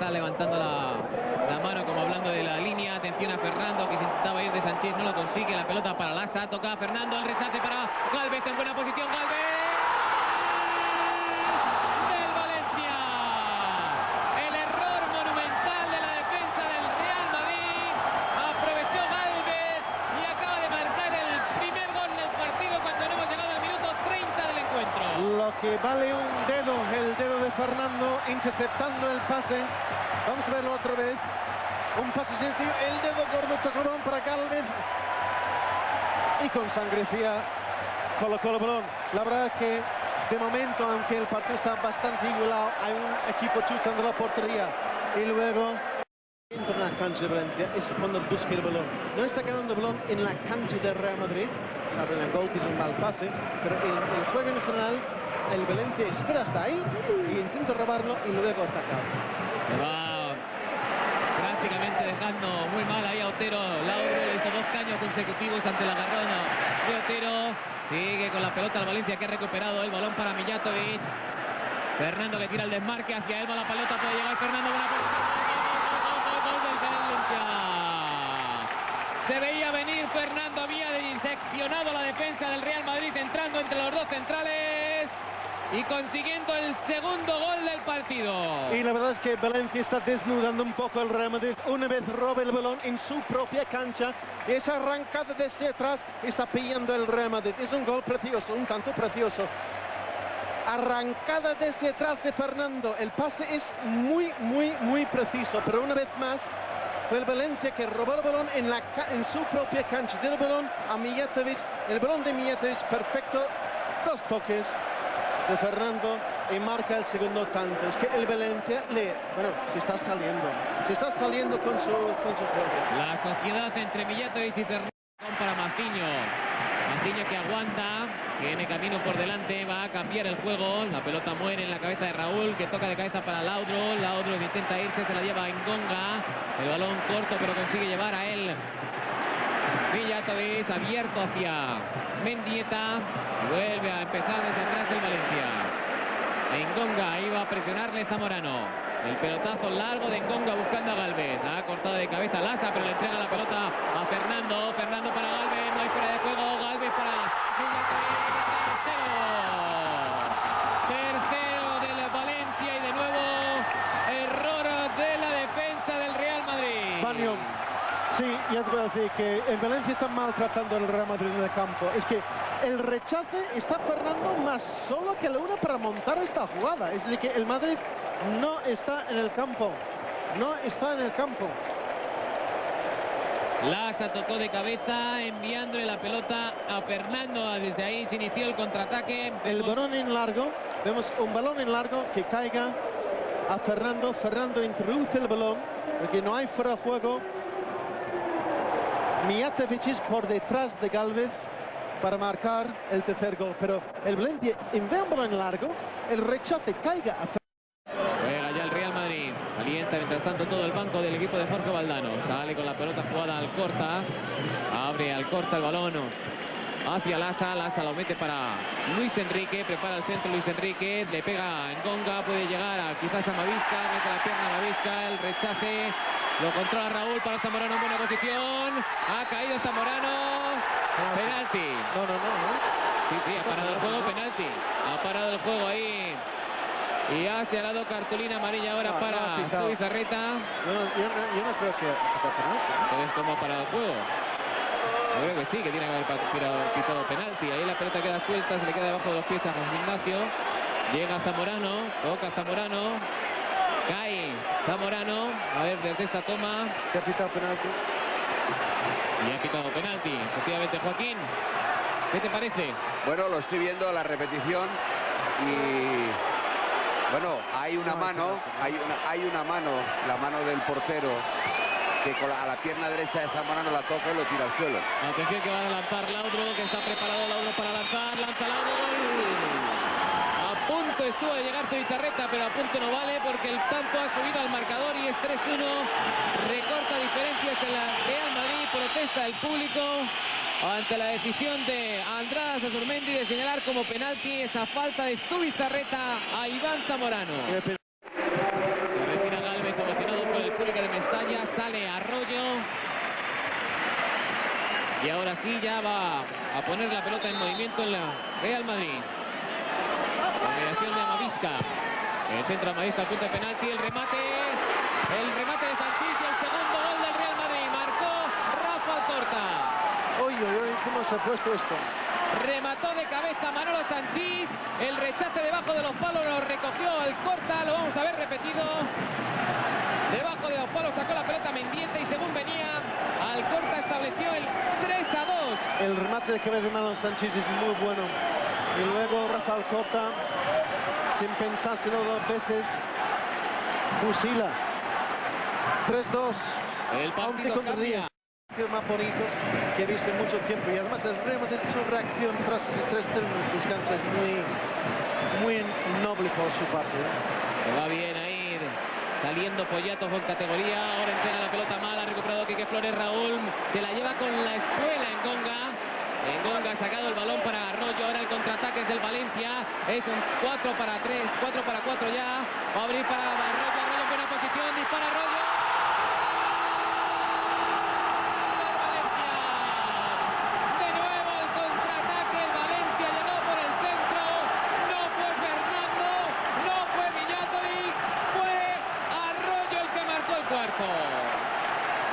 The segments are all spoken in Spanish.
está levantando la mano como hablando de la línea. Atención a Fernando, que intentaba ir de Sánchez, no lo consigue. La pelota para Lasa, toca a Fernando, el rechace para Gálvez en buena posición. Gálvez del Valencia. El error monumental de la defensa del Real Madrid. Aprovechó Gálvez y acaba de marcar el primer gol del partido cuando no hemos llegado al minuto 30 del encuentro. Lo que vale un dedo, el dedo de Fernando interceptando el pase. Vamos a verlo otra vez. Un pase sencillo, el dedo gordo tocorón para Gálvez. Y con sangre fría colocó el balón. La verdad es que de momento, aunque el partido está bastante igualado, hay un equipo chutando la portería. Y luego entra en la cancha de Valencia, es cuando busca el balón. No está ganando el balón en la cancha del Real Madrid. Saben el gol que es un mal pase, pero el juego en general, el Valencia espera hasta ahí y intenta robarlo y luego atacar. Va prácticamente dejando muy mal ahí a Otero. Lauro le hizo 2 caños consecutivos ante la garrona de Otero. Sigue con la pelota al Valencia, que ha recuperado el balón para Mijatovic. Fernando que tira el desmarque, hacia él va la pelota, puede llegar Fernando. Buena pelota. Gol del Valencia. Se veía venir, Fernando había diseccionado la defensa del Real Madrid, entrando entre los dos centrales y consiguiendo el segundo gol del partido. Y la verdad es que Valencia está desnudando un poco el Real Madrid. Una vez roba el balón en su propia cancha, esa arrancada desde atrás está pillando el Real Madrid. Es un gol precioso, un tanto precioso. Arrancada desde atrás de Fernando. El pase es muy preciso, pero una vez más fue el Valencia que robó el balón en su propia cancha. Del balón a Mijatovic, el balón de Mijatovic perfecto, 2 toques de Fernando y marca el segundo tanto. Es que el Valencia se está saliendo con su juego. La sociedad entre Mijatovic y Fernando para Maciño. Maciño que aguanta, tiene camino por delante, va a cambiar el juego. La pelota muere en la cabeza de Raúl, que toca de cabeza para Laudrup. Laudrup intenta irse, se la lleva a Engonga. El balón corto, pero consigue llevar a él. Mijatovic abierto hacia Mendieta. Vuelve a empezar desde atrás el Valencia. Engonga iba a presionarle Zamorano. El pelotazo largo de Engonga buscando a Gálvez. Ha cortado de cabeza Lasa, pero le entrega la pelota a Fernando. Fernando para Gálvez, no hay fuera de juego. Gálvez para Mijatovic. Tercero del Valencia y de nuevo error de la defensa del Real Madrid. Banyo. Sí, ya te voy a decir que el Valencia está maltratando al Real Madrid en el campo. Es que el rechace está Fernando más solo que la una para montar esta jugada. Es decir, que el Madrid no está en el campo. No está en el campo. Lasa tocó de cabeza, enviándole la pelota a Fernando. Desde ahí se inició el contraataque. El balón en largo. Vemos un balón en largo que caiga a Fernando. Fernando introduce el balón porque no hay fuera de juego. Mijatovic es por detrás de Gálvez para marcar el tercer gol, pero el Valencia envía un balón largo, el rechace caiga a Juega ya el Real Madrid, alienta mientras tanto todo el banco del equipo de Jorge Valdano. Sale con la pelota jugada al Corta, abre al Corta el balón hacia Lasa, Lasa lo mete para Luis Enrique, prepara el centro Luis Enrique, le pega a Engonga, puede llegar a quizás a Mavisca, mete la pierna a Mavisca, el rechace. Lo controla Raúl para Zamorano en buena posición. Ha caído Zamorano. Penalti. No. Sí, ha parado el juego, penalti. Ha parado el juego ahí. Y ha señalado cartulina amarilla ahora para Zubizarreta. Yo no creo que está penalti. Entonces, ¿cómo ha parado el juego? Yo creo que sí, que tiene que haber quitado penalti. Ahí la pelota queda suelta, se le queda debajo de los pies a José Ignacio. Llega Zamorano, toca Zamorano. Cae Zamorano, a ver desde esta toma. ¿Qué ha pitado penalti? Y ha quitado penalti, efectivamente. Joaquín, ¿qué te parece? Bueno, lo estoy viendo la repetición y bueno, hay una mano, la mano del portero que a la pierna derecha de Zamorano la toca y lo tira al suelo. Atención que va a lanzar Laudrup, que está preparado Laudrup para lanzar, lanza Laudrup, a punto estuvo de llegar Zubizarreta, pero a punto no vale porque el tanto ha subido al marcador y es 3-1, recorta diferencias en la Real Madrid, protesta el público ante la decisión de Andrada Azurmendi de señalar como penalti esa falta de Zubizarreta a Iván Zamorano. Se retira Gálvez como República de Mestalla. Sale Arroyo. Y ahora sí ya va a poner la pelota en movimiento en la Real Madrid. La mediación de Amavisca. El centro de Amavisca, punto de penalti. El remate de Sanchís y el segundo gol del Real Madrid. Marcó Rafa Alcorta. Uy, uy, uy, ¿cómo se ha puesto esto? Remató de cabeza Manolo Sanchís. El rechace debajo de los palos lo recogió Alcorta. Lo vamos a ver repetido. Debajo de los palos sacó la pelota Mendieta y según venía, Alcorta estableció el 3-2. El remate de cabeza de Manolo Sanchís es muy bueno. Y luego Rafa Alcorta, sin pensárselo dos veces, fusila. 3-2. El partido cambia. Más bonitos que he visto en mucho tiempo, y además el Real Madrid, su reacción tras ese 3-3 descanso es muy noble por su parte. Va bien ahí, saliendo Poyatos con categoría. Ahora entrega la pelota mal, ha recuperado Quique Flores. Raúl se la lleva con la espuela en Gonga. Ha sacado el balón para Arroyo. Ahora el contraataque es del Valencia. Es un 4-3, 4-4 ya. Va a abrir para Arroyo. Arroyo en buena posición, dispara Arroyo.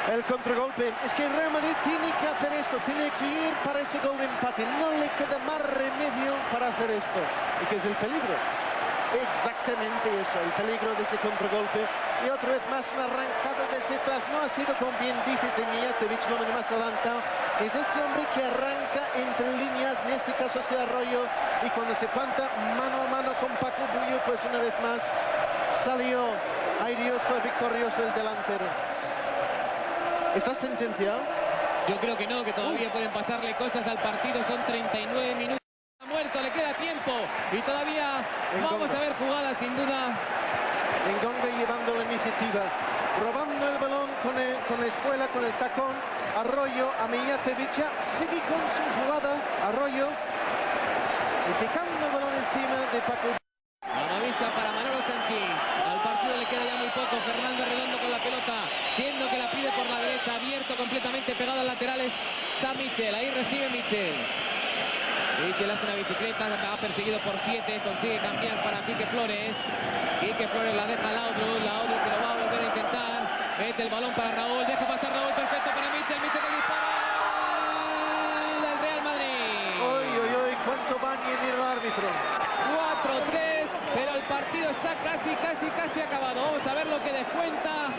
El contragolpe, es que el Real Madrid tiene que hacer esto, tiene que ir para ese gol de empate, no le queda más remedio para hacer esto, y que es el peligro, exactamente eso, el peligro de ese contragolpe. Y otra vez más una arrancada desde atrás, no ha sido, como bien dice Mijatovic, no más adelantado, es ese hombre que arranca entre líneas, en este caso hacia Arroyo, y cuando se planta mano a mano con Paco Bullo, pues una vez más salió airoso, victorioso el delantero. ¿Está sentenciado? Yo creo que no, que todavía pueden pasarle cosas al partido. Son 39 minutos. Ha muerto, le queda tiempo. Y todavía vamos a ver jugadas, sin duda. Engonga llevando la iniciativa. Robando el balón con la espuela, con el tacón. Arroyo a Mijatovic. Sigue con su jugada. Arroyo. Y picando el balón encima de Paco. Amavisca para Manolo Sanchís. Al partido le queda ya muy poco. Fernando Redondo con la pelota, siendo que la pide por la derecha, abierto completamente, pegado al laterales. Está Michel, ahí recibe Michel. Michel hace una bicicleta, ha perseguido por 7, consigue cambiar para Quique Flores. Quique Flores la deja a Laudrup que lo va a volver a intentar. Mete el balón para Raúl, deja pasar Raúl, perfecto para Michel. Michel que dispara del Real Madrid. Uy, uy, uy, cuánto va a añadir el árbitro. 4-3, pero el partido está casi acabado. Vamos a ver lo que descuenta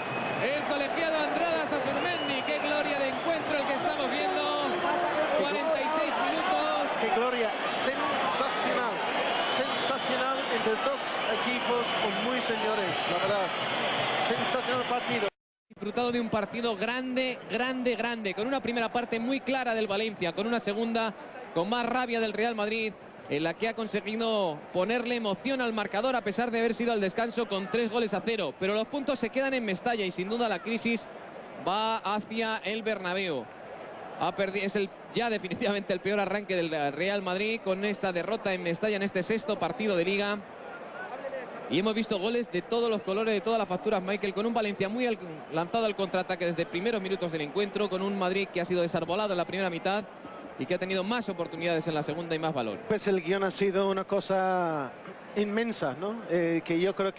el colegiado Andrada Sazurmendi. Qué gloria de encuentro el que estamos viendo. 46 minutos. Qué gloria, sensacional entre dos equipos muy señores, la verdad. Sensacional partido. Disfrutado de un partido grande, con una primera parte muy clara del Valencia, con una segunda con más rabia del Real Madrid, en la que ha conseguido ponerle emoción al marcador a pesar de haber sido al descanso con 3-0. Pero los puntos se quedan en Mestalla y sin duda la crisis va hacia el Bernabéu. Es ya definitivamente el peor arranque del Real Madrid con esta derrota en Mestalla en este sexto partido de Liga. Y hemos visto goles de todos los colores, de todas las facturas, Michael, con un Valencia muy lanzado al contraataque desde primeros minutos del encuentro, con un Madrid que ha sido desarbolado en la primera mitad y que ha tenido más oportunidades en la segunda y más valor. Pues el guión ha sido una cosa inmensa, ¿no? Que yo creo que